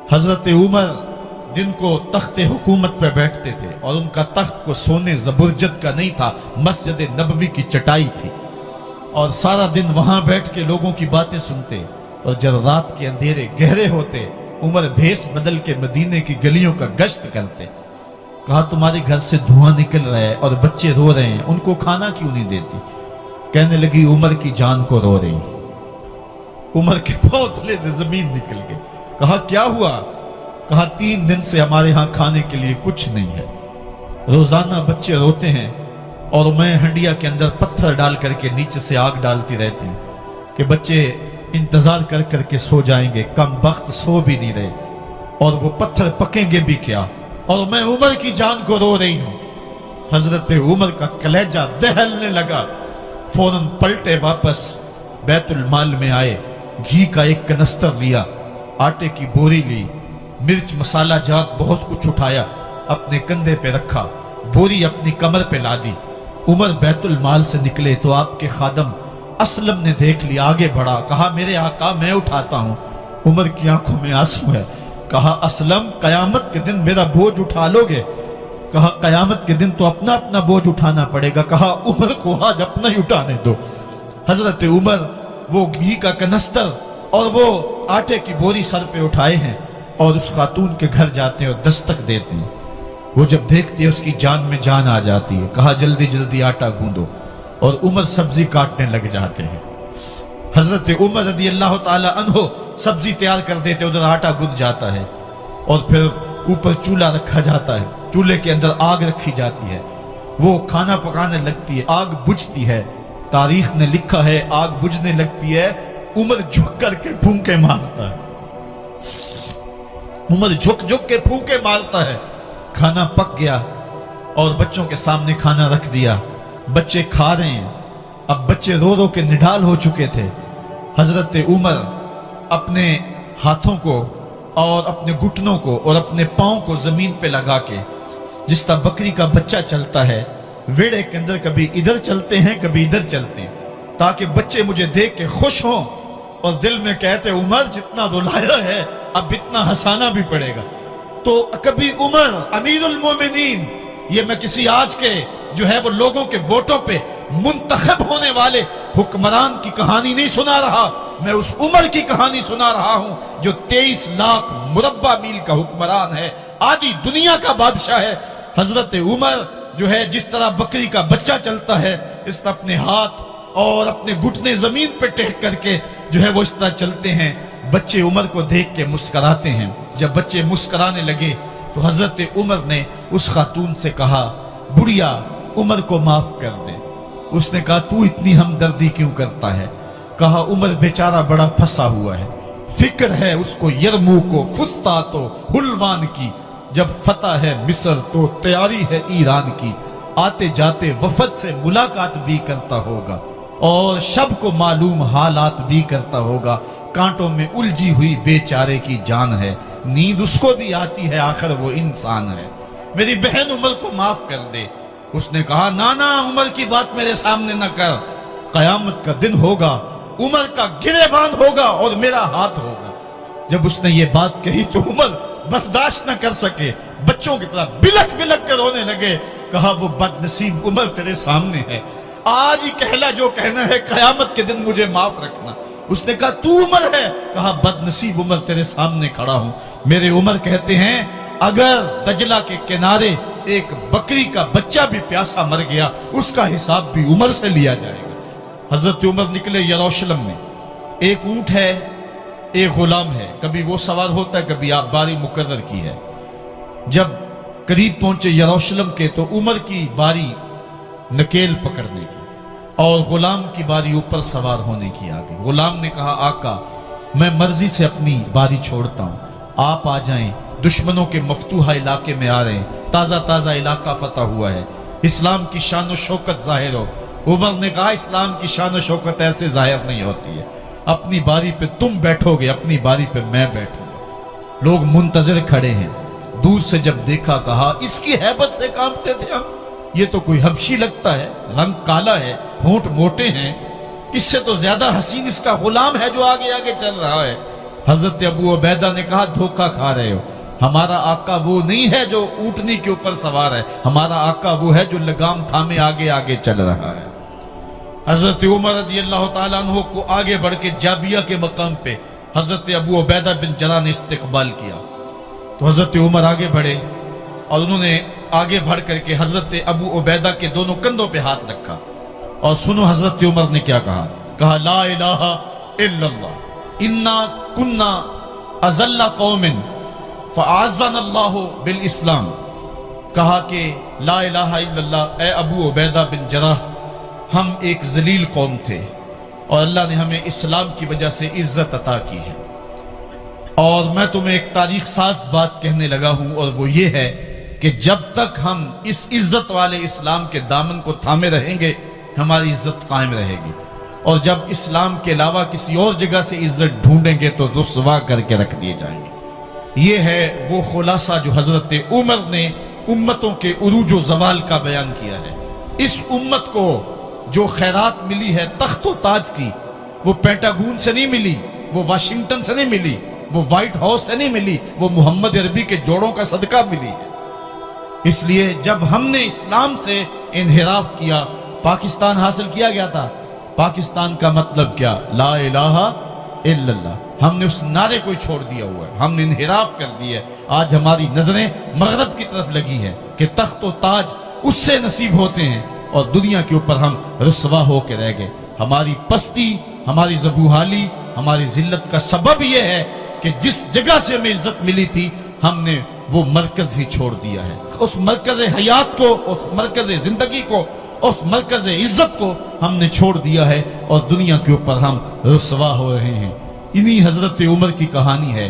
हजरत उमर दिन को तख्त हुकूमत पे बैठते थे और उनका तख्त को सोने जबरजद का नहीं था, मस्जिद नबवी की चटाई थी और सारा दिन वहां बैठ के लोगों की बातें सुनते। और जब रात के अंधेरे गहरे होते उमर भेष बदल के मदीने की गलियों का गश्त करते। कहा तुम्हारे घर से धुआं निकल रहा है और बच्चे रो रहे हैं, उनको खाना क्यों नहीं देती? कहने लगी उमर की जान को रो रही। उमर के पांव तले से जमीन निकल गई। कहा क्या हुआ? कहा 3 दिन से हमारे यहां खाने के लिए कुछ नहीं है, रोजाना बच्चे रोते हैं और मैं हंडिया के अंदर पत्थर डाल करके नीचे से आग डालती रहती हूं कि बच्चे इंतजार कर करके सो जाएंगे, कम वक्त सो भी नहीं रहे और वो पत्थर पकेंगे भी क्या, और मैं उमर की जान को रो रही हूं। हजरत उमर का कलेजा दहलने लगा। फौरन पलटे वापस बैतुल माल में आए, घी का एक कनस्तर लिया, आटे की बोरी ली, मिर्च मसाला जात बहुत कुछ उठाया, अपने कंधे पे रखा, बोरी अपनी कमर पे ला दी। उमर बैतुल माल से निकले तो आपके खादम असलम ने देख लिया, आगे बढ़ा, कहा मेरे आका मैं उठाता हूं। उमर की आंखों में आंसू है। कहा असलम कयामत के दिन मेरा बोझ उठा लोगे? कहा कयामत के दिन तो अपना अपना बोझ उठाना पड़ेगा। कहा उमर को आज अपना ही उठाने दो। हजरत उमर वो घी का कनस्तर और वो आटे की बोरी सर पे उठाए हैं और उस खातून के घर जाते हैं और दस्तक देते हैं। वो जब देखती है उसकी जान में जान आ जाती है। कहा जल्दी जल्दी आटा गूंदो, और उमर सब्जी काटने लग जाते हैं। हजरत उमर रज़ी अल्लाह ताला अन्हो सब्जी तैयार कर देते, उधर आटा गूंद जाता है और फिर ऊपर चूल्हा रखा जाता है, चूल्हे के अंदर आग रखी जाती है, वो खाना पकाने लगती है, आग बुझती है। तारीख ने लिखा है आग बुझने लगती है, उमर झुक करके फूंके मारता है। उमर झुक झुक के फूंके मारता है। खाना पक गया और बच्चों के सामने खाना रख दिया, बच्चे खा रहे हैं। अब बच्चे रो रो के निढाल हो चुके थे। हजरत उमर अपने हाथों को और अपने घुटनों को और अपने पांव को जमीन पे लगा के, जिस तरह बकरी का बच्चा चलता है वेड़े के अंदर, कभी इधर चलते हैं कभी इधर चलते हैं, ताकि बच्चे मुझे देख के खुश हों और दिल में कहते उमर जितना रुलाया है अब इतना हंसाना भी पड़ेगा। तो कभी उमर अमीरुल मोमिनीन, ये मैं किसी आज के जो है वो लोगों के वोटों पे मुंतखब होने वाले हुक्मरान की कहानी नहीं सुना रहा, मैं उस उमर की कहानी सुना रहा हूं जो 23 लाख मुरब्बा मील का हुक्मरान है, आधी दुनिया का बादशाह है। हजरत उमर जो है जिस तरह बकरी का बच्चा चलता है, इस तरह अपने हाथ और अपने घुटने जमीन पे टेक करके जो है वो इस तरह चलते हैं। बच्चे उमर को देख के मुस्कुराते हैं। जब बच्चे मुस्कुराने लगे तो हजरत उमर ने उस खातून से कहा बुढ़िया उमर को माफ कर दे। उसने कहा तू इतनी हमदर्दी क्यों करता है? कहा उमर बेचारा बड़ा फंसा हुआ है, फिक्र है उसको यरमूक को फुस्तातो हुलवान की, जब फतह है मिस्र तो तैयारी है ईरान की, आते जाते वफद से मुलाकात भी करता होगा और शब को मालूम हालात भी करता होगा, कांटों में उलझी हुई बेचारे की जान है, नींद उसको भी आती है आखिर वो इंसान है, मेरी बहन उमर को माफ कर दे। उसने कहा ना ना उमर की बात मेरे सामने न कर, कयामत का दिन होगा, उमर का गिरेबान होगा और मेरा हाथ होगा। जब उसने ये बात कही तो उमर बर्दाश्त न कर सके, बच्चों की तरह बिलक बिलक कर रोने लगे। कहा वो बदनसीब उमर तेरे सामने है, आज ही कहला जो कहना है, कयामत के दिन मुझे माफ रखना। उसने कहा तू उमर है? कहा बदनसीब उमर तेरे सामने खड़ा हूं। मेरे उमर कहते हैं अगर दजला के किनारे एक बकरी का बच्चा भी प्यासा मर गया उसका हिसाब भी उमर से लिया जाएगा। हजरत उमर निकले यरूशलेम में, एक ऊंट है एक गुलाम है, कभी वो सवार होता है कभी आप बारी मुकर्रर की है। जब करीब पहुंचे यरूशलेम के तो उमर की बारी नकेल पकड़ने की और गुलाम की बारी ऊपर सवार होने की आ गई। गुलाम ने कहा आका मैं मर्जी से अपनी बारी छोड़ता हूं, आप आ जाएं, दुश्मनों के मफतूहा इलाके में आ रहे हैं, ताजा ताजा इलाका फतह हुआ है, इस्लाम की शान व शौकत जाहिर हो। उमर ने कहा इस्लाम की शान व शौकत ऐसे जाहिर नहीं होती है, अपनी बारी पे तुम बैठोगे, अपनी बारी पे मैं बैठूंगा। लोग मुंतजर खड़े हैं, दूर से जब देखा कहा इसकी हैबत से कांपते थे हम, ये तो कोई हबशी लगता है, रंग काला है, होंठ मोटे हैं, इससे तो ज्यादा हसीन इसका गुलाम है जो आगे आगे चल रहा है। حضرت ابو عبیدہ نے کہا دھوکہ کھا رہے ہو، ہمارا آقا وہ نہیں ہے جو اونٹنی کے اوپر سوار ہے، ہمارا آقا وہ ہے جو لگام تھامے آگے آگے چل رہا ہے۔ حضرت عمر رضی اللہ تعالیٰ عنہ کو آگے بڑھ کے جابیہ کے مقام پہ حضرت ابو عبیدہ بن جراح نے استقبال کیا، تو حضرت عمر آگے بڑھے اور انہوں نے آگے بڑھ کر کے حضرت ابو عبیدہ کے دونوں کندھوں پہ ہاتھ رکھا، اور سنو حضرت عمر نے کیا کہا لا الہ الا اللہ انا کنا اذل قوم فاعزنا اللہ بالاسلام، کہا کہ لا الہ الا اللہ، اے ابو عبیدہ بن جراح، ہم ایک ذلیل قوم تھے اور اللہ نے ہمیں اسلام کی وجہ سے عزت عطا کی ہے، اور میں تمہیں ایک تاریخ ساز بات کہنے لگا ہوں، اور وہ یہ ہے کہ جب تک ہم اس عزت والے اسلام کے دامن کو تھامے رہیں گے ہماری عزت قائم رہے گی، اور جب اسلام کے علاوہ کسی اور جگہ سے عزت ڈھونڈیں گے تو رسوا کر کے رکھ دیے جائیں گے۔ یہ ہے وہ خلاصہ جو حضرت عمر نے امتوں کے عروج و زوال کا بیان کیا ہے۔ اس امت کو جو خیرات ملی ہے تخت و تاج کی، وہ پینٹاگون سے نہیں ملی، وہ واشنگٹن سے نہیں ملی، وہ وائٹ ہاؤس سے نہیں ملی، وہ محمد عربی کے جوڑوں کا صدقہ ملی ہے۔ اس لیے جب ہم نے اسلام سے انحراف کیا، پاکستان حاصل کیا گیا تھا۔ پاکستان کا مطلب کیا؟ لا الہ الا اللہ۔ ہم نے اس نعرے کو چھوڑ دیا ہوا ہے، ہم نے انحراف کر دیا ہے۔ آج ہماری نظریں مغرب کی طرف لگی ہے کہ تخت و تاج اس سے نصیب ہوتے ہیں، اور دنیا کے اوپر ہم رسوا ہو کے رہ گئے۔ ہماری پستی، ہماری زبوحالی، ہماری ذلت کا سبب یہ ہے کہ جس جگہ سے ہمیں عزت ملی تھی ہم نے وہ مرکز ہی چھوڑ دیا ہے۔ اس مرکز حیات کو، اس مرکز زندگی کو، اس مرکز عزت کو ہم نے چھوڑ دیا ہے، اور دنیا کے اوپر ہم رسوا ہو رہے ہیں۔ انہی حضرت عمر کی کہانی ہے۔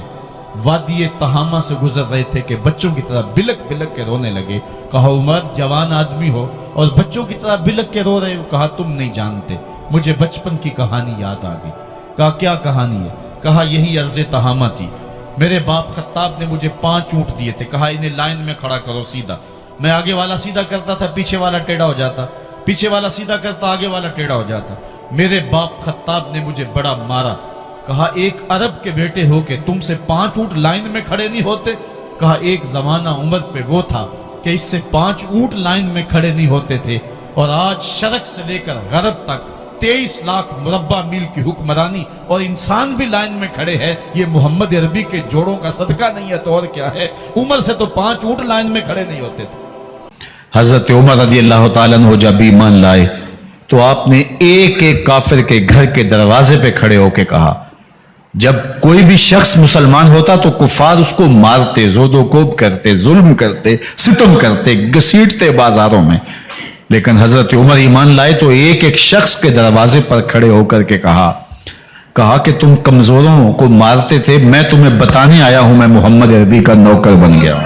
وادی تہامہ سے گزر رہے تھے کہ بچوں کی طرح بلک بلک کے رونے لگے۔ کہا عمر جوان آدمی ہو اور بچوں کی طرح بلک کے رو رہے ہو؟ کہا تم نہیں جانتے، مجھے بچپن کی کہانی یاد آ گئی۔ کہا کیا کہانی ہے؟ کہا یہی عرض تہامہ تھی، میرے باپ خطاب نے مجھے 5 اونٹ دیے تھے، کہا انہیں لائن میں کھڑا کرو سیدھا۔ میں آگے والا سیدھا کرتا تھا، پیچھے والا ٹیڑھا ہو جاتا، پیچھے والا سیدھا کرتا، آگے والا ٹیڑھا ہو جاتا۔ میرے باپ خطاب نے مجھے بڑا مارا۔ کہا ایک عرب کے بیٹے ہو کہ تم سے 5 اونٹ لائن میں کھڑے نہیں ہوتے؟ کہا ایک زمانہ عمر پہ وہ تھا کہ اس سے 5 اونٹ لائن میں کھڑے نہیں ہوتے تھے، اور آج شرق سے لے کر غرب تک 23 لاکھ مربع میل کی حکمرانی، اور انسان بھی لائن میں کھڑے ہیں۔ یہ محمد عربی کے جوڑوں کا صدقہ نہیں ہے تو اور کیا ہے؟ عمر سے تو 5 اونٹ لائن میں کھڑے نہیں ہوتے تھے۔ حضرت عمر رضی اللہ تعالیٰ عنہ جب ایمان لائے تو آپ نے ایک ایک کافر کے گھر کے دروازے پہ کھڑے ہو کے کہا، جب کوئی بھی شخص مسلمان ہوتا تو کفار اس کو مارتے، زود و کوب کرتے، ظلم کرتے، ستم کرتے، گھسیٹتے بازاروں میں، لیکن حضرت عمر ایمان لائے تو ایک ایک شخص کے دروازے پر کھڑے ہو کر کے کہا کہ تم کمزوروں کو مارتے تھے، میں تمہیں بتانے آیا ہوں میں محمد عربی کا نوکر بن گیا ہوں۔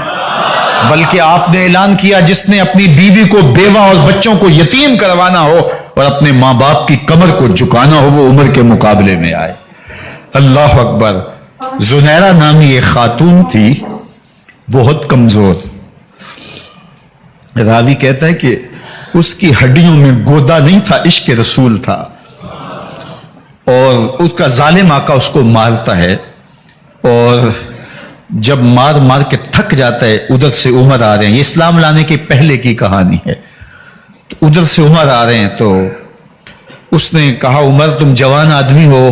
بلکہ آپ نے اعلان کیا جس نے اپنی بیوی کو بیوہ اور بچوں کو یتیم کروانا ہو اور اپنے ماں باپ کی کمر کو جھکانا ہو وہ عمر کے مقابلے میں آئے۔ اللہ اکبر۔ زنیرہ نامی ایک خاتون تھی، بہت کمزور۔ راوی کہتا ہے کہ اس کی ہڈیوں میں گودا نہیں تھا، عشق رسول تھا، اور اس کا ظالم آقا اس کو مارتا ہے، اور جب مار مار کے تھک جاتا ہے ادھر سے عمر آ رہے ہیں، یہ اسلام لانے کے پہلے کی کہانی ہے، تو ادھر سے عمر آ رہے ہیں، تو اس نے کہا عمر تم جوان آدمی ہو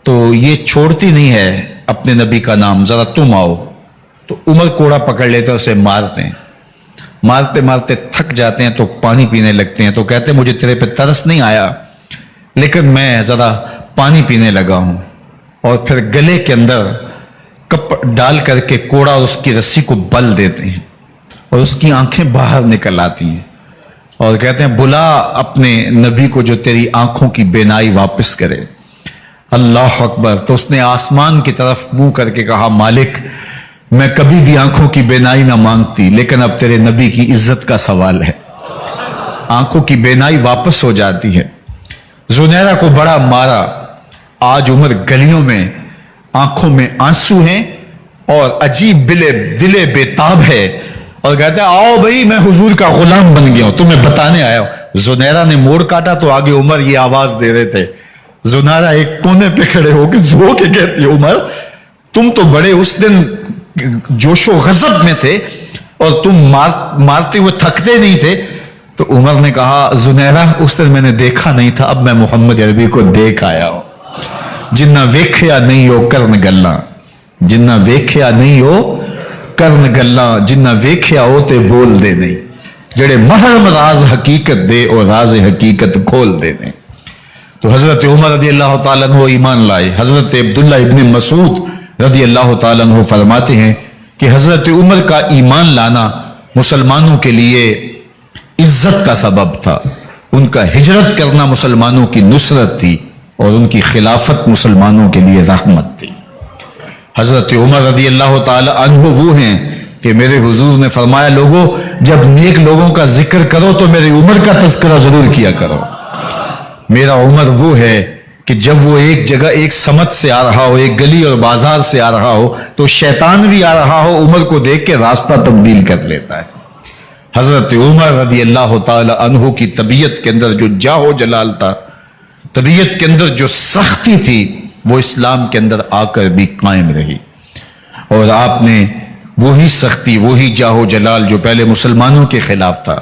تو یہ چھوڑتی نہیں ہے اپنے نبی کا نام، ذرا تم آؤ۔ تو عمر کوڑا پکڑ لیتے اسے مارتے ہیں، مارتے مارتے تھک جاتے ہیں تو پانی پینے لگتے ہیں، تو کہتے ہیں مجھے تیرے پہ ترس نہیں آیا لیکن میں ذرا پانی پینے لگا ہوں، اور پھر گلے کے اندر کپ ڈال کر کے کوڑا اس کی رسی کو بل دیتے ہیں، اور اس کی آنکھیں باہر نکل آتی ہیں، اور کہتے ہیں بلا اپنے نبی کو جو تیری آنکھوں کی بینائی واپس کرے۔ اللہ اکبر۔ تو اس نے آسمان کی طرف منہ کر کے کہا مالک میں کبھی بھی آنکھوں کی بینائی نہ مانگتی، لیکن اب تیرے نبی کی عزت کا سوال ہے۔ آنکھوں کی بینائی واپس ہو جاتی ہے۔ زنیرہ کو بڑا مارا۔ آج عمر گلیوں میں آنکھوں میں آنسو ہیں اور عجیب دلے بےتاب ہے، اور کہتا ہے آؤ بھائی میں حضور کا غلام بن گیا ہوں، تمہیں بتانے آیا ہوں۔ زنیرہ نے موڑ کاٹا تو آگے عمر یہ آواز دے رہے تھے जुनारा एक कोने पे खड़े होकर रो के कहती है, उमर तुम तो बड़े उस दिन जोशो गजब में थे और तुम मारते हुए थकते नहीं थे। तो उमर ने कहा, जुनैरा उस दिन मैंने देखा नहीं था, अब मैं मोहम्मद अरबी को देख आया हूं। जिन्ना वेख्या नहीं हो करन गल्ला, जिन्ना वेख्या नहीं हो करन गल्ला, जिन्ना वेख्या हो ते बोल दे नहीं, जेड़े महरम राज हकीकत दे और राज हकीकत खोल दे नहीं। तो हजरत उमर रदी अल्लाह तआला अन्हु ईमान लाए। हजरत अब्दुल्ला इब्न मसूद रदी अल्लाह तआला अन्हु फरमाते हैं कि हजरत उमर का ईमान लाना मुसलमानों के लिए इज्जत का सबब था। उनका हिजरत करना मुसलमानों की नुसरत थी और उनकी खिलाफत मुसलमानों के लिए रहमत थी। हजरत उमर रदी अल्लाह तआला अन्हु वो हैं कि मेरे हुजूर ने फरमाया, लोगों जब नेक लोगों का जिक्र करो तो मेरी उम्र का तज़किरा जरूर किया करो। मेरा उमर वो है कि जब वो एक जगह एक समत से आ रहा हो, एक गली और बाजार से आ रहा हो, तो शैतान भी आ रहा हो, उमर को देख के रास्ता तब्दील कर लेता है। हजरत उमर रदी अल्लाह तआला अन्हु की तबीयत के अंदर जो जाहो जलाल था, तबीयत के अंदर जो सख्ती थी, वो इस्लाम के अंदर आकर भी कायम रही। और आपने वही सख्ती, वही जाहो जलाल जो पहले मुसलमानों के खिलाफ था,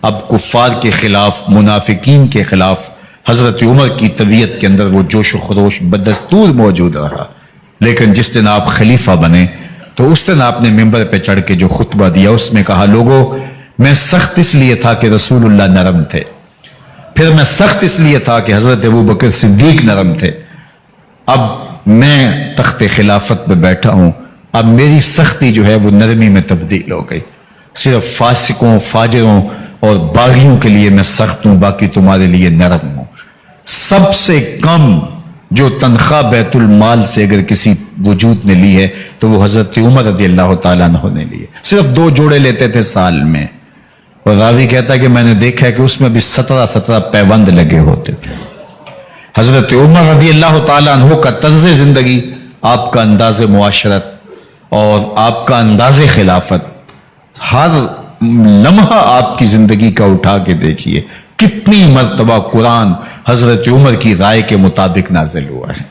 अब कुफ्फार के खिलाफ, मुनाफिकीन के खिलाफ हजरत उमर की तबीयत के अंदर वो जोश खरोश बदस्तूर मौजूद रहा। लेकिन जिस दिन आप खलीफा बने तो उस दिन आपने मिंबर पे चढ़ के जो खुतबा दिया उसमें कहा, लोगों मैं सख्त इसलिए था कि रसूलुल्लाह नरम थे, फिर मैं सख्त इसलिए था कि हजरत अबू बकर सिद्दीक नरम थे, अब मैं तख्ते खिलाफत पे बैठा हूं, अब मेरी सख्ती जो है वो नरमी में तब्दील हो गई। सिर्फ फासिकों, फाजिरों और बागियों के लिए मैं सख्त हूं, बाकी तुम्हारे लिए नरम हूं। सबसे कम जो तनख्वाह बैतुल माल से अगर किसी वजूद ने ली है तो वो हजरत उमर रदी अल्लाह तआला अन्हु ने ली है। सिर्फ 2 जोड़े लेते थे साल में, और रावी कहता है कि मैंने देखा है कि उसमें भी 17 पैबंद लगे होते थे। हजरत उमर रदी अल्लाह तआला अन्हु का तर्ज जिंदगी, आपका अंदाज मुआशरत और आपका अंदाज खिलाफत, हर लम्हा आपकी जिंदगी का उठा के देखिए कितनी मर्तबा कुरान हजरत उमर की राय के मुताबिक नाजिल हुआ है।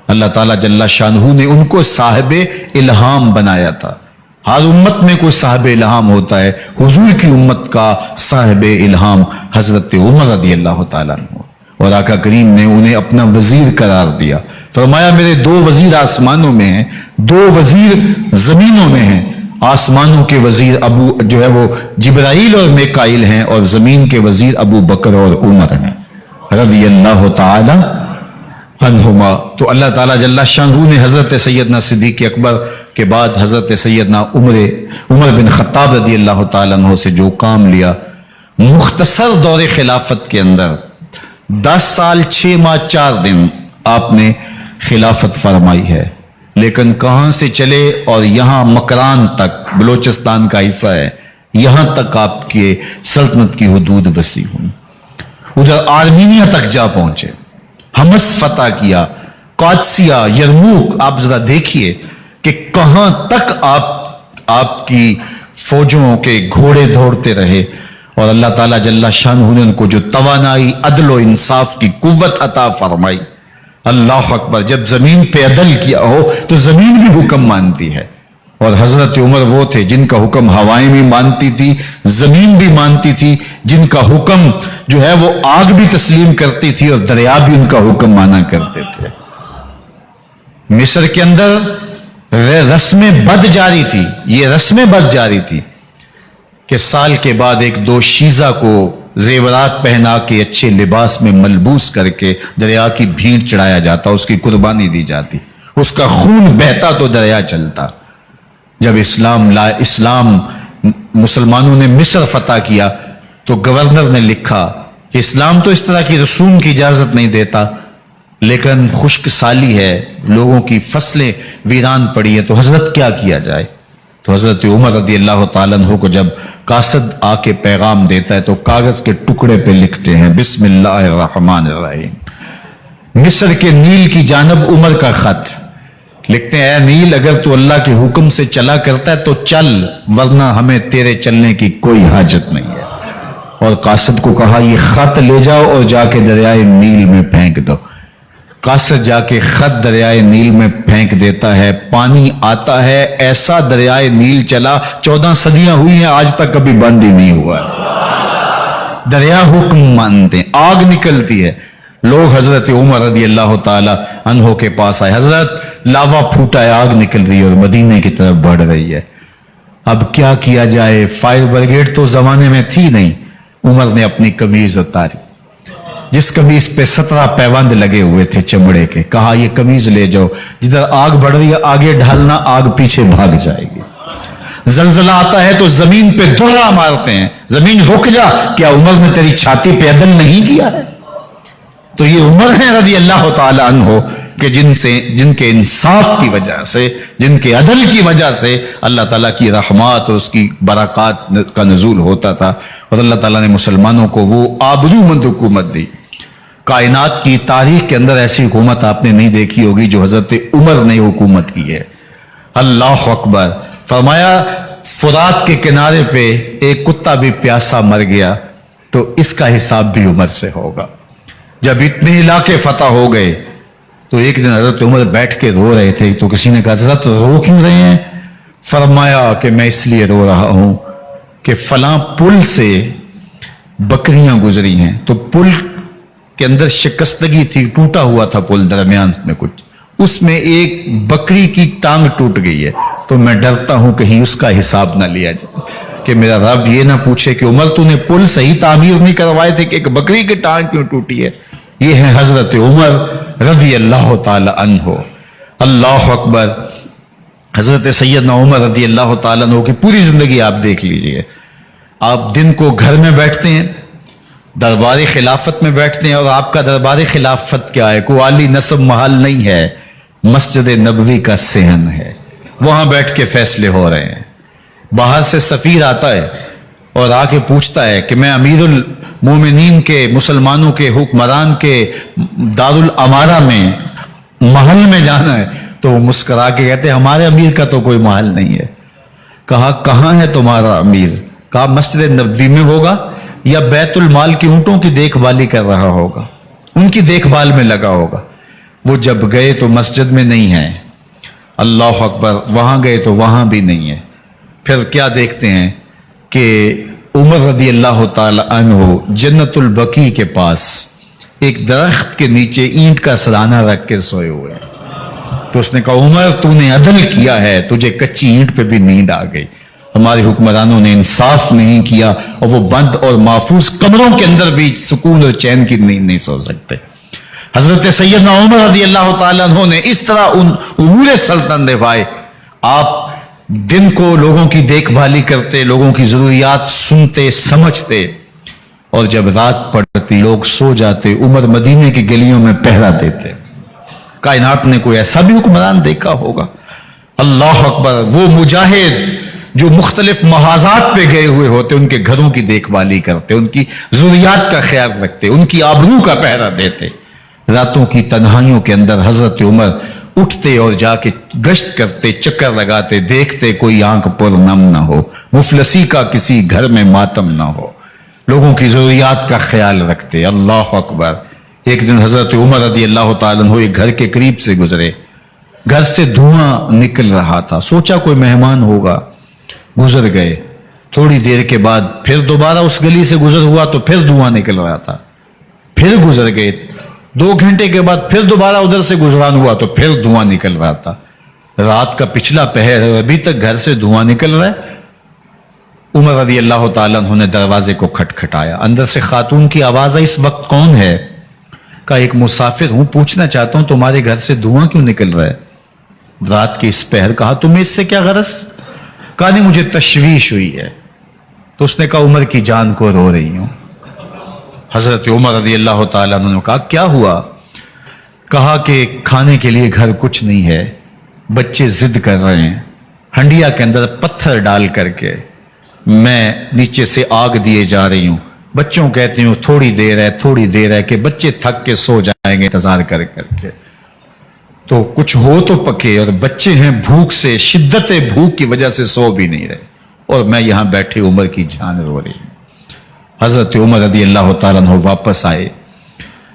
अल्लाह ताला जल्ला शानहू ने उनको साहिब इल्हाम बनाया था। हर उम्मत में कोई साहिब इल्हाम होता है, हुजूर की उम्मत का साहिब इल्हाम हजरत उमर रदी अल्लाह तआला अन्हु, और आका करीम ने उन्हें अपना वजीर करार दिया। फरमाया, मेरे 2 वजीर आसमानों में हैं, 2 वजीर जमीनों में हैं। आसमानों के वजीर अबू जो है वो जिब्राइल और मिकाइल हैं, और जमीन के वजीर अबू बकर और उमर हैं रदी अल्लाह तआला अन्हुमा। तो अल्लाह ताला जल्ला शानहू ने हजरत सैयदना सिद्दीक अकबर के बाद हजरत सैयदना उमर बिन खत्ताब रदी अल्लाह तआला अन्हु से जो काम लिया, मुख्तसर दौरे खिलाफत के अंदर 10 साल 6 माह 4 दिन आपने खिलाफत फरमाई है। लेकिन कहां से चले और यहां मकरान तक, बलोचिस्तान का हिस्सा है, यहां तक आपके सल्तनत की हुदूद वसी हुई। उधर आर्मीनिया तक जा पहुंचे, हमस फतह किया, कादसिया, यरमूक। आप जरा देखिए कि कहां तक आपकी फौजों के घोड़े दौड़ते रहे, और अल्लाह ताला जल्ला शानहू ने उनको जो तवानाई, अदल और इंसाफ की कुव्वत अता फरमाई। अल्लाह अकबर। जब जमीन पे अदल किया हो तो जमीन भी हुक्म मानती है, और हजरत उमर वो थे जिनका हुक्म हवाएं भी मानती थी, जमीन भी मानती थी, जिनका हुक्म जो है वो आग भी तस्लीम करती थी और दरिया भी उनका हुक्म माना करते थे। मिस्र के अंदर रस्में बद जारी थी, ये रस्में बद जारी थी कि साल के बाद 1-2 शीजा को जेवरात पहना के अच्छे लिबास में मलबूस करके दरिया की भीड़ चढ़ाया जाता, उसकी कुर्बानी दी जाती, उसका खून बहता तो दरिया चलता। जब इस्लाम मुसलमानों ने मिस्र फतह किया तो गवर्नर ने लिखा कि इस्लाम तो इस तरह की रसूम की इजाजत नहीं देता, लेकिन खुश्क साली है, लोगों की फसलें वीरान पड़ी है, तो हजरत क्या किया जाए। तो हजरत उमर रदी अल्लाह तआला अन्हु को जब कासद आके पैगाम देता है तो कागज के टुकड़े पे लिखते हैं, बिस्मिल्लाहिर्रहमानिर्रहीम। मिस्र के नील की जानब उमर का खत लिखते हैं, ऐ नील, अगर तू अल्लाह के हुक्म से चला करता है तो चल, वरना हमें तेरे चलने की कोई हाजत नहीं है। और कासद को कहा, ये खत ले जाओ और जाके दरियाए नील में फेंक दो। قاصد جا کے خط دریائے نیل میں پھینک دیتا ہے، پانی آتا ہے، ایسا دریائے نیل چلا 14 صدیاں ہوئی ہیں آج تک کبھی بند ہی نہیں ہوا۔ دریا حکم مانتے ہیں، آگ نکلتی ہے، لوگ حضرت عمر رضی اللہ تعالی عنہ کے پاس آئے، حضرت لاوا پھوٹا ہے، آگ نکل رہی ہے اور مدینے کی طرف بڑھ رہی ہے، اب کیا کیا جائے؟ فائر بریگیڈ تو زمانے میں تھی نہیں۔ عمر نے اپنی قمیض اتاری، جس قمیض پہ 17 پیوند لگے ہوئے تھے چمڑے کے، کہا یہ قمیض لے جاؤ، جدھر آگ بڑھ رہی ہے آگے ڈھالنا، آگ پیچھے بھاگ جائے گی۔ زلزلہ آتا ہے تو زمین پہ دہرا مارتے ہیں، زمین رک جا، کیا عمر نے تیری چھاتی پہ عدل نہیں کیا ہے؟ تو یہ عمر ہیں رضی اللہ تعالی عنہ کہ جن کے انصاف کی وجہ سے، جن کے عدل کی وجہ سے اللہ تعالیٰ کی رحمات اور اس کی برکات کا نزول ہوتا تھا، اور اللہ تعالیٰ نے مسلمانوں کو وہ آبرومند حکومت دی۔ کائنات کی تاریخ کے اندر ایسی حکومت آپ نے نہیں دیکھی ہوگی جو حضرت عمر نے حکومت کی ہے۔ اللہ اکبر۔ فرمایا فرات کے کنارے پہ ایک کتا بھی پیاسا مر گیا تو اس کا حساب بھی عمر سے ہوگا۔ جب اتنے علاقے فتح ہو گئے تو ایک دن حضرت عمر بیٹھ کے رو رہے تھے، تو کسی نے کہا حضرت رو کیوں رہے ہیں؟ فرمایا کہ میں اس لیے رو رہا ہوں کہ فلاں پل سے بکریاں گزری ہیں، تو پل کے اندر شکستگی تھی، ٹوٹا ہوا تھا پل درمیان میں کچھ، اس میں ایک بکری کی ٹانگ ٹوٹ گئی ہے، تو میں ڈرتا ہوں کہیں اس کا حساب نہ لیا جائے، کہ میرا رب یہ نہ پوچھے کہ عمر تو نے پل صحیح تعمیر نہیں کروائے تھے کہ ایک بکری کی ٹانگ کیوں ٹوٹی ہے۔ یہ ہے حضرت عمر رضی اللہ تعالی عنہ۔ اللہ اکبر۔ حضرت سیدنا عمر رضی اللہ تعالیٰ عنہ کی پوری زندگی آپ دیکھ لیجئے، آپ دن کو گھر میں بیٹھتے ہیں، دربار خلافت میں بیٹھتے ہیں، اور آپ کا دربار خلافت کیا ہے؟ کوئی عالی نصب محل نہیں ہے، مسجد نبوی کا صحن ہے، وہاں بیٹھ کے فیصلے ہو رہے ہیں۔ باہر سے سفیر آتا ہے اور آ کے پوچھتا ہے کہ میں امیر المومنین کے، مسلمانوں کے حکمران کے دارالامارہ میں محل میں جانا ہے، تو وہ مسکرا کے کہتے ہیں ہمارے امیر کا تو کوئی محل نہیں ہے۔ کہا کہاں ہے تمہارا امیر؟ کہا مسجد نبوی میں ہوگا یا بیت المال کی اونٹوں کی دیکھ بھالی کر رہا ہوگا، ان کی دیکھ بھال میں لگا ہوگا۔ وہ جب گئے تو مسجد میں نہیں ہے، اللہ اکبر، وہاں گئے تو وہاں بھی نہیں ہے۔ پھر کیا دیکھتے ہیں کہ عمر رضی اللہ تعالی عنہ جنت البقیع کے پاس ایک درخت کے نیچے اینٹ کا سرانہ رکھ کے سوئے ہوئے ہیں۔ تو اس نے کہا عمر تو نے عدل کیا ہے، تجھے کچی اینٹ پہ بھی نیند آ گئی، ہمارے حکمرانوں نے انصاف نہیں کیا، اور وہ بند اور محفوظ کمروں کے اندر بھی سکون اور چین کی نیند نہیں سو سکتے۔ حضرت سیدنا عمر رضی اللہ تعالیٰ عنہ نے اس طرح ان امور سلطنت نبھائے۔ آپ دن کو لوگوں کی دیکھ بھالی کرتے، لوگوں کی ضروریات سنتے سمجھتے، اور جب رات پڑتی لوگ سو جاتے، عمر مدینے کی گلیوں میں پہرا دیتے۔ کائنات نے کوئی ایسا بھی حکمران دیکھا ہوگا؟ اللہ اکبر۔ وہ مجاہد جو مختلف محاذات پہ گئے ہوئے ہوتے، ان کے گھروں کی دیکھ بھالی کرتے، ان کی ضروریات کا خیال رکھتے، ان کی آبرو کا پہرا دیتے۔ راتوں کی تنہائیوں کے اندر حضرت عمر اٹھتے اور جا کے گشت کرتے، چکر لگاتے، دیکھتے کوئی آنکھ پر نم نہ ہو، مفلسی کا کسی گھر میں ماتم نہ ہو، لوگوں کی ضروریات کا خیال رکھتے۔ اللہ اکبر۔ ایک دن حضرت عمر رضی اللہ تعالیٰ عنہ ایک گھر کے قریب سے گزرے، گھر سے دھواں نکل رہا تھا، سوچا کوئی مہمان ہوگا، گزر گئے۔ تھوڑی دیر کے بعد پھر دوبارہ اس گلی سے گزر ہوا تو پھر دھواں نکل رہا تھا، پھر گزر گئے۔ 2 گھنٹے کے بعد پھر دوبارہ ادھر سے گزران ہوا تو پھر دھواں نکل رہا تھا۔ رات کا پچھلا پہر ہے، ابھی تک گھر سے دھواں نکل رہا ہے۔ عمر رضی اللہ تعالیٰ عنہ نے دروازے کو کھٹکھٹایا، اندر سے خاتون کی آواز ہے، اس وقت کون ہے؟ کہا ایک مسافر ہوں، پوچھنا چاہتا ہوں تمہارے گھر سے دھواں کیوں نکل رہا ہے رات کے اس پہر؟ کہا تمہیں اس سے کیا غرض؟ کہا نہیں مجھے تشویش ہوئی ہے۔ تو اس نے کہا عمر کی جان کو رو رہی ہوں۔ حضرت عمر رضی اللہ تعالیٰ عنہ نے کہا کیا ہوا؟ کہا کہ کھانے کے لیے گھر کچھ نہیں ہے، بچے ضد کر رہے ہیں، ہنڈیا کے اندر پتھر ڈال کر کے میں نیچے سے آگ دیے جا رہی ہوں، بچوں کہتی ہوں تھوڑی دیر ہے کہ بچے تھک کے سو جائیں گے انتظار کر کے، تو کچھ ہو تو پکے، اور بچے ہیں بھوک سے، شدت بھوک کی وجہ سے سو بھی نہیں رہے، اور میں یہاں بیٹھے عمر کی جان رو رہی ہوں۔ حضرت عمر رضی اللہ تعالیٰ عنہ واپس آئے،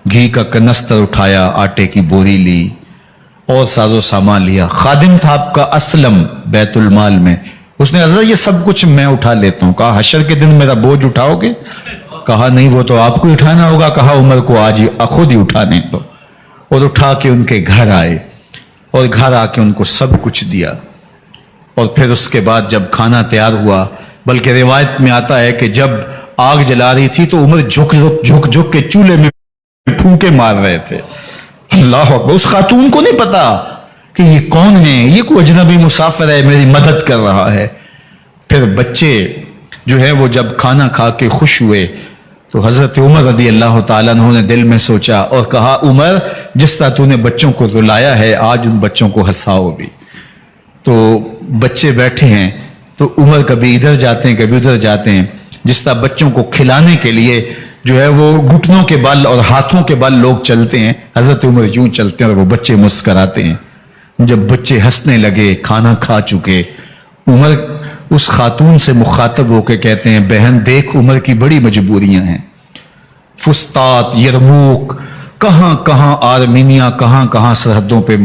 घी का कनस्तर उठाया, आटे की बोरी ली और साजो सामान लिया। खादिम था आपका असलम बैतुल माल में, उसने हजरत ये सब कुछ मैं उठा लेता हूं। कहा हशर के दिन मेरा बोझ उठाओगे? कहा नहीं, वो तो आपको उठाना होगा। कहा उमर को आज ही खुद ही उठाने दो। और उठा के उनके घर आए और घर आके उनको सब कुछ दिया। और फिर उसके बाद जब खाना तैयार हुआ, बल्कि रिवायत में आता है कि जब आग जला रही थी तो उमर झुक झुक झुक के चूल्हे में फूंके मार रहे थे। अल्लाह अकबर। उस खातून को नहीं पता कि ये कौन है, ये कोई अजनबी मुसाफिर है, मेरी मदद कर रहा है। फिर बच्चे जो है वो जब खाना खा के खुश हुए तो हजरत उमर रदी अल्लाह ताला अन्हु ने दिल में सोचा और कहा, उमर जिस तरह तूने बच्चों को रुलाया है, आज उन बच्चों को हंसाओ भी। तो बच्चे बैठे हैं तो उमर कभी इधर जाते हैं कभी उधर जाते हैं। जिस तरह बच्चों को खिलाने के लिए जो है वो घुटनों के बल और हाथों के बल लोग चलते हैं, हजरत उमर यूं चलते हैं और वो बच्चे मुस्कराते हैं। जब बच्चे हंसने लगे, खाना खा चुके, उमर उस खातून से मुखातब होकर कहते हैं, बहन देख उमर की बड़ी मजबूरियां हैं। फुस्तात, यरमूक, कहां कहां आर्मीनिया, कहां कहां सरहदों पे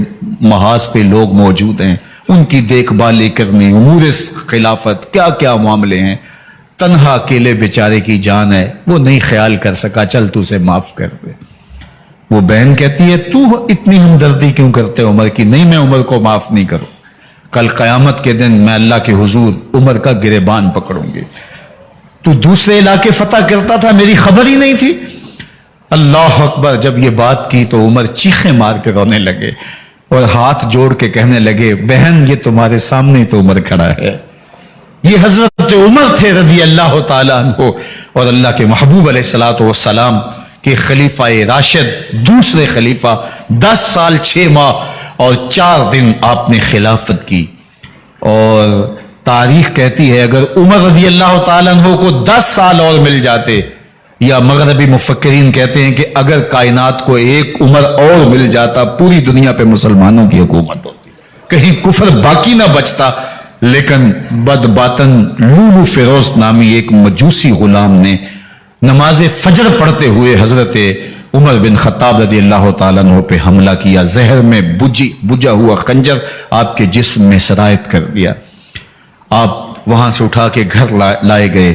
महाज पे लोग मौजूद हैं, उनकी देखभाल करनी, उमूर खिलाफत, क्या क्या मामले हैं। तन्हा अकेले बेचारे की जान है, वो नहीं ख्याल कर सका, चल तू उसे माफ कर दे। वो बहन कहती है, तू इतनी हमदर्दी क्यों करते उमर की? नहीं, मैं उमर को माफ नहीं करूं। कल कयामत के दिन मैं अल्लाह के हुजूर उमर का गिरेबान पकड़ूंगी। तू दूसरे इलाके फतह करता था, मेरी खबर ही नहीं थी। अल्लाह अकबर। जब ये बात की तो उमर चीखें मार के रोने लगे और हाथ जोड़ के कहने लगे, बहन ये तुम्हारे सामने ही तो उमर खड़ा है। ये हजरत उमर थे रदी अल्लाह ताला अन्हु और अल्लाह के महबूब अलैहिस्सलातु वस्सलाम के खलीफा राशिद, दूसरे खलीफा। 10 साल 6 माह और 4 दिन आपने खिलाफत की। और तारीख कहती है अगर उमर रदी अल्लाह ताला अन्हु को 10 साल और मिल जाते, या मगरबी मुफक्किरीन कहते हैं कि अगर कायनात को एक उमर और मिल जाता, पूरी दुनिया पे मुसलमानों की हुकूमत होती, कहीं कुफर बाकी ना बचता। लेकिन बदबातन लूलू फिरोज नामी एक मजूसी गुलाम ने नमाज फजर पढ़ते हुए हजरत उमर बिन खत्ताब रदी अल्लाह ताला अन्हु पे हमला किया। जहर में बुझा हुआ खंजर आपके जिस्म में सरायत कर दिया। आप वहां से उठा के घर लाए गए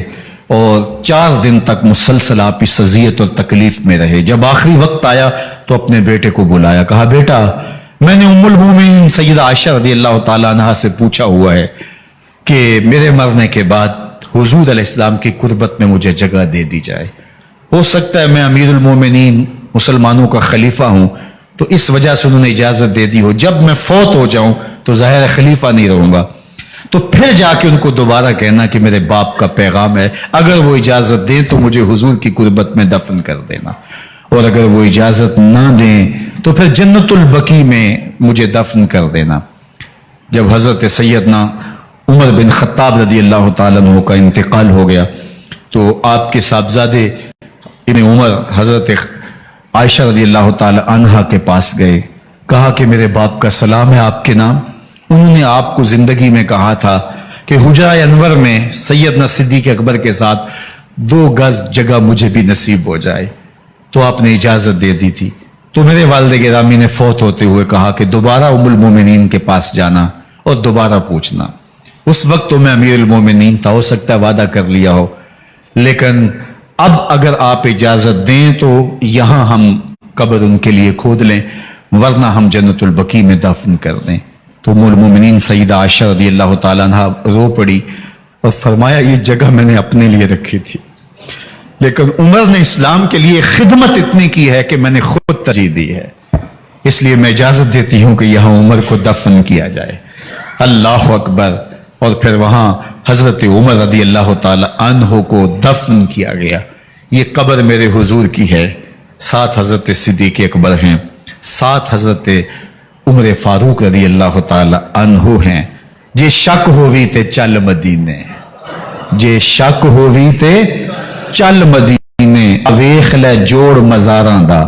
और 4 दिन तक मुसलसल आप इस अजियत और तकलीफ में रहे। जब आखिरी वक्त आया तो अपने बेटे को बुलाया, कहा बेटा मैंने उम्मुल मोमिनीन सैयदा आयशा रदी अल्लाह ताला अन्हा से पूछा हुआ है कि मेरे मरने के बाद हुजूर अलैहिस्सलाम की कुर्बत में मुझे जगह दे दी जाए। हो सकता है मैं अमीरुल मोमिनीन मुसलमानों का खलीफा हूं तो इस वजह से उन्होंने इजाजत दे दी हो, जब मैं फौत हो जाऊं तो जाहिर खलीफा नहीं रहूंगा। तो फिर जाके उनको दोबारा कहना कि मेरे बाप का पैगाम है, अगर वो इजाजत दें तो मुझे हुजूर की कुर्बत में दफन कर देना, और अगर वो इजाजत ना दें तो फिर जन्नतुल बकी में मुझे दफन कर देना। जब हजरत सैयदना उमर बिन खत्ताब रदी अल्लाह ताला अन्हु का इंतकाल हो गया तो आपके साहबजादे इब्न उमर हजरत आयशा रदी अल्लाह ताला अन्हा के पास गए, कहा कि मेरे बाप का सलाम है आपके नाम। उन्होंने आपको जिंदगी में कहा था कि हुजरा अनवर में सैयदना सिद्दीक अकबर के साथ 2 गज जगह मुझे भी नसीब हो जाए, तो आपने इजाजत दे दी थी। तो मेरे वालिद गिरामी ने फौत होते हुए कहा कि दोबारा उम्मुल मोमिनीन के पास जाना और दोबारा पूछना। उस वक्त तो मैं अमीरुल मोमिनीन था, हो सकता है वादा कर लिया हो, लेकिन अब अगर आप इजाजत दें तो यहां हम कब्र उनके लिए खोद लें, वरना हम जन्नतुल बकी में दफन कर दें। तो उम्मुल मोमिनीन सईदा आयशा रदी अल्लाह ताला अन्हा रो पड़ी और फरमाया ये जगह मैंने अपने लिए रखी थी, लेकिन उमर ने इस्लाम के लिए खिदमत इतनी की है कि मैंने खुद तरजीह दी है, इसलिए मैं इजाजत देती हूं कि यहां उमर को दफन किया जाए। अल्लाह अकबर। और फिर वहां हजरत उमर रदी अल्लाह ताला अन्हु को दफन किया गया। ये कब्र मेरे हुजूर की है, 7 हजरत सिद्दीक अकबर हैं, 7 हजरत उमर फारूक रदी अल्लाह ताला अन्हु हैं। जे शक होवी ते चल मदीने, जे शक होवी ते चल मदीने, वेख ले जोड़ मजारां दा,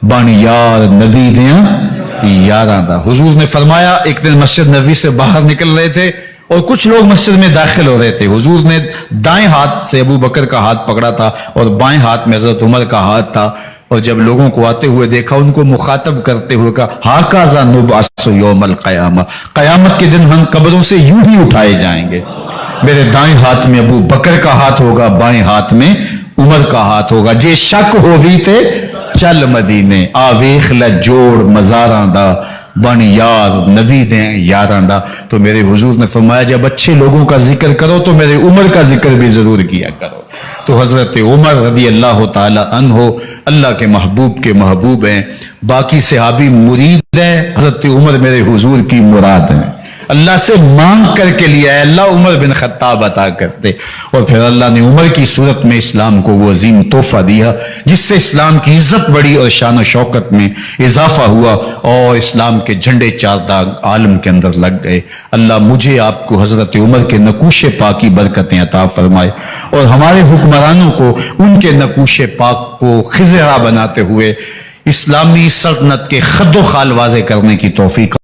बन यार नबी दियां यारां दा। हुजूर ने फरमाया एक दिन मस्जिद नबी से बाहर निकल रहे थे और कुछ लोग मस्जिद में दाखिल हो रहे थे। हुजूर ने दाएं हाथ से अबू बकर का हाथ पकड़ा था और बाएं हाथ में हजरत उमर का हाथ था, اور جب لوگوں کو آتے ہوئے دیکھا ان کو مخاطب کرتے ہوئے کہا ہاکازا نبعث یوم القیامہ، قیامت کے دن ہم قبروں سے یوں ہی اٹھائے جائیں گے، میرے دائیں ہاتھ میں ابو بکر کا ہاتھ ہوگا، بائیں ہاتھ میں عمر کا ہاتھ ہوگا، جے شک ہووی تے چل مدینے آ ویخ لے جوڑ مزاراں دا بن یار نبی دیں یاراں دا۔ تو میرے حضور نے فرمایا جب اچھے لوگوں کا ذکر کرو تو میرے عمر کا ذکر بھی ضرور کیا کرو۔ تو حضرت عمر رضی اللہ تعالی عنہ اللہ کے محبوب ہیں، باقی صحابی مرید ہیں، حضرت عمر میرے حضور کی مراد ہیں، اللہ سے مانگ کر کے لیا ہے اللہ عمر بن خطاب عطا کرتے، اور پھر اللہ نے عمر کی صورت میں اسلام کو وہ عظیم تحفہ دیا جس سے اسلام کی عزت بڑی اور شان و شوکت میں اضافہ ہوا اور اسلام کے جھنڈے چار داغ عالم کے اندر لگ گئے۔ اللہ مجھے آپ کو حضرت عمر کے نقوش پاک کی برکتیں عطا فرمائے اور ہمارے حکمرانوں کو ان کے نقوش پاک کو خزرہ بناتے ہوئے اسلامی سلطنت کے خد و خال واضح کرنے کی توفیق